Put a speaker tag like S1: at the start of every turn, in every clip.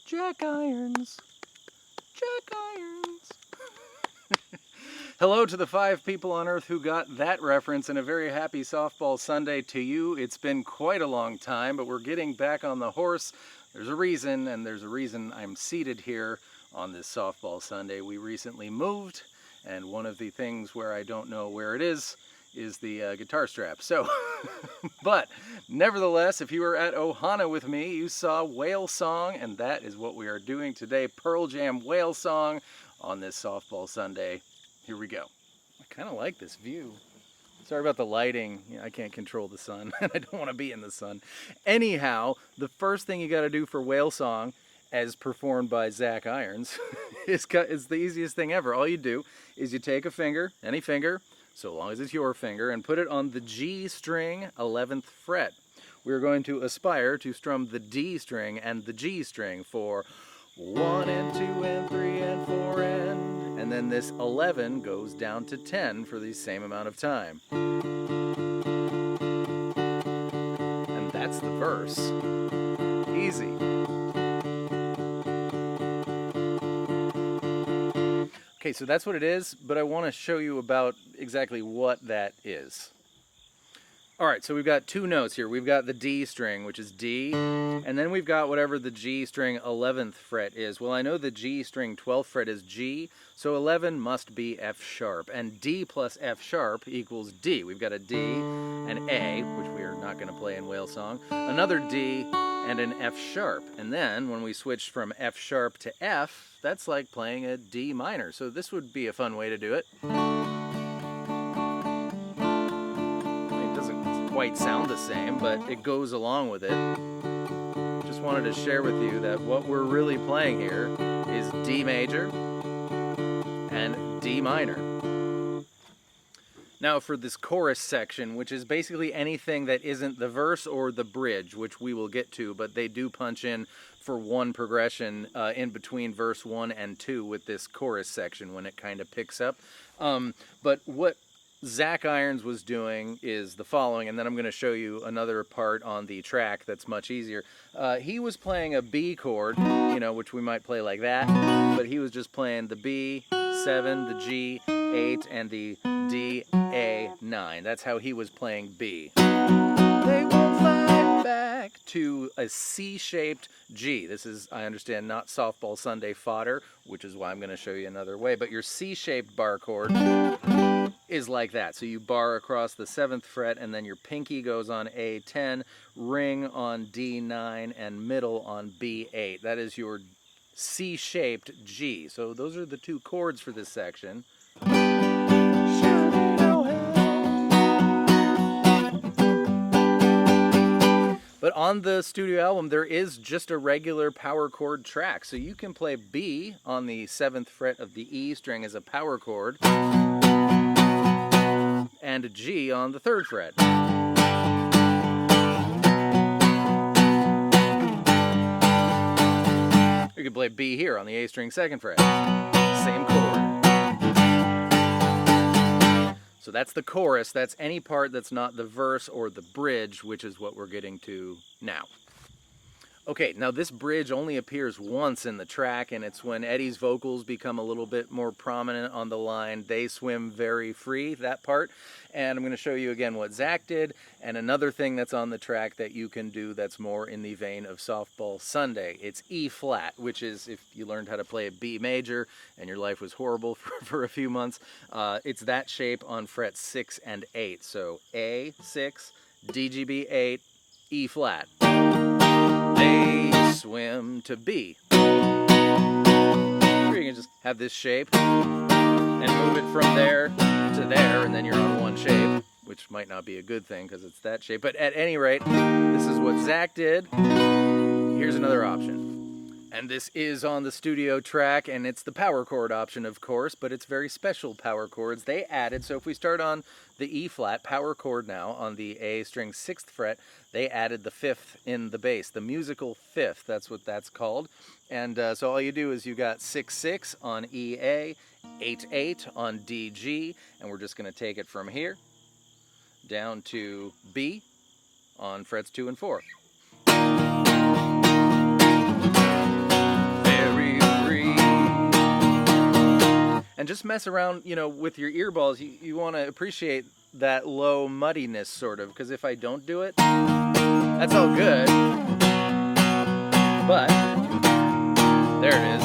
S1: Jack irons. Jack irons. Hello to the 5 people on Earth who got that reference, and a very happy softball Sunday to you. It's been quite a long time, but we're getting back on the horse. There's a reason, and there's a reason I'm seated here on this softball Sunday. We recently moved, and one of the things where I don't know where it is the guitar strap. So, but nevertheless, if you were at Ohana with me, you saw Whale Song, and that is what we are doing today. Pearl Jam Whale Song on this softball Sunday. Here we go. I kind of like this view. Sorry about the lighting. I can't control the sun, and I don't want to be in the sun. Anyhow, the first thing you got to do for Whale Song, as performed by Zach Irons, is the easiest thing ever. All you do is you take a finger, any finger, so long as it's your finger, and put it on the G string, 11th fret. We're going to aspire to strum the D string and the G string for 1 and 2 and 3 and 4 and then this 11 goes down to 10 for the same amount of time. And that's the verse. Easy. Okay, so that's what it is, but I want to show you about exactly what that is. All right, so we've got 2 notes here. We've got the D string, which is D, and then we've got whatever the G string 11th fret is. Well, I know the G string 12th fret is G, so 11 must be F sharp, and D plus F sharp equals D. We've got a D, an A, which we are not going to play in Whale Song, another D, and an F sharp. And then when we switch from F sharp to F, that's like playing a D minor. So this would be a fun way to do it. It doesn't quite sound the same, but it goes along with it. Just wanted to share with you that what we're really playing here is D major and D minor. Now for this chorus section, which is basically anything that isn't the verse or the bridge, which we will get to, but they do punch in for one progression in between verse 1 and 2 with this chorus section when it kind of picks up. But what Zach Irons was doing is the following, and then I'm going to show you another part on the track that's much easier. He was playing a B chord, which we might play like that, but he was just playing the B, 7, the G, 8, and the D, A, 9. That's how he was playing B. They won't fight back to a C-shaped G. This is, I understand, not softball Sunday fodder, which is why I'm going to show you another way, but your C-shaped bar chord is like that. So you bar across the 7th fret, and then your pinky goes on A10, ring on D9, and middle on B8. That is your C-shaped G. So those are the 2 chords for this section. But on the studio album, there is just a regular power chord track. So you can play B on the 7th fret of the E string as a power chord, and a G on the 3rd fret. You can play B here on the A string 2nd fret. Same chord. So that's the chorus. That's any part that's not the verse or the bridge, which is what we're getting to now. Okay, now this bridge only appears once in the track, and it's when Eddie's vocals become a little bit more prominent on the line, "They swim very free," that part. And I'm going to show you again what Zach did, and another thing that's on the track that you can do that's more in the vein of Softball Sunday. It's E flat, which is, if you learned how to play a B major and your life was horrible for a few months, it's that shape on frets 6 and 8. So A6, DGB8, E flat. They swim to B. Or you can just have this shape and move it from there to there, and then you're on one shape, which might not be a good thing because it's that shape. But at any rate, this is what Zach did. Here's another option. And this is on the studio track, and it's the power chord option, of course, but it's very special power chords. They added, so if we start on the E flat power chord now on the A string 6th fret, they added the 5th in the bass, the musical 5th, that's what that's called. And so all you do is you got 6-6 on EA, 8-8 on DG, and we're just going to take it from here down to B on frets 2 and 4. And just mess around, you know, with your earballs. You want to appreciate that low muddiness, sort of, because if I don't do it, that's all good. But there it is.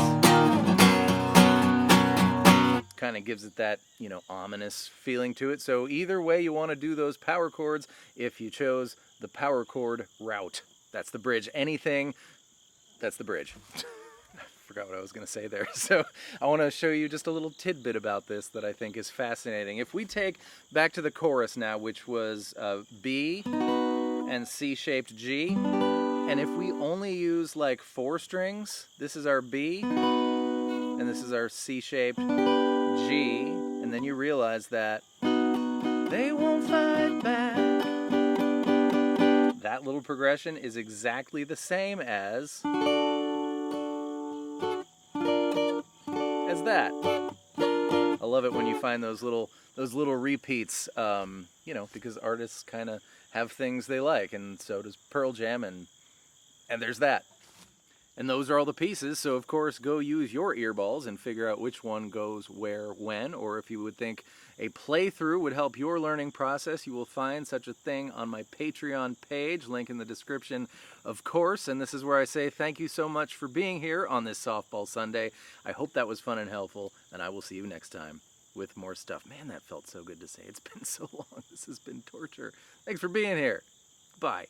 S1: Kind of gives it that, you know, ominous feeling to it. So either way you want to do those power chords, if you chose the power chord route, that's the bridge. Anything, that's the bridge. Forgot what I was going to say there. So I want to show you just a little tidbit about this that I think is fascinating. If we take back to the chorus now, which was B and C-shaped G, and if we only use like 4 strings, this is our B, and this is our C-shaped G, and then you realize that they won't fight back. That little progression is exactly the same as that. I love it when you find those little repeats, you know, because artists kind of have things they like, and so does Pearl Jam, and there's that. And those are all the pieces, so of course go use your earballs and figure out which one goes where, when, or if you would think a playthrough would help your learning process, you will find such a thing on my Patreon page, link in the description, of course. And this is where I say thank you so much for being here on this Softball Sunday. I hope that was fun and helpful, and I will see you next time with more stuff. Man, that felt so good to say. It's been so long. This has been torture. Thanks for being here. Bye.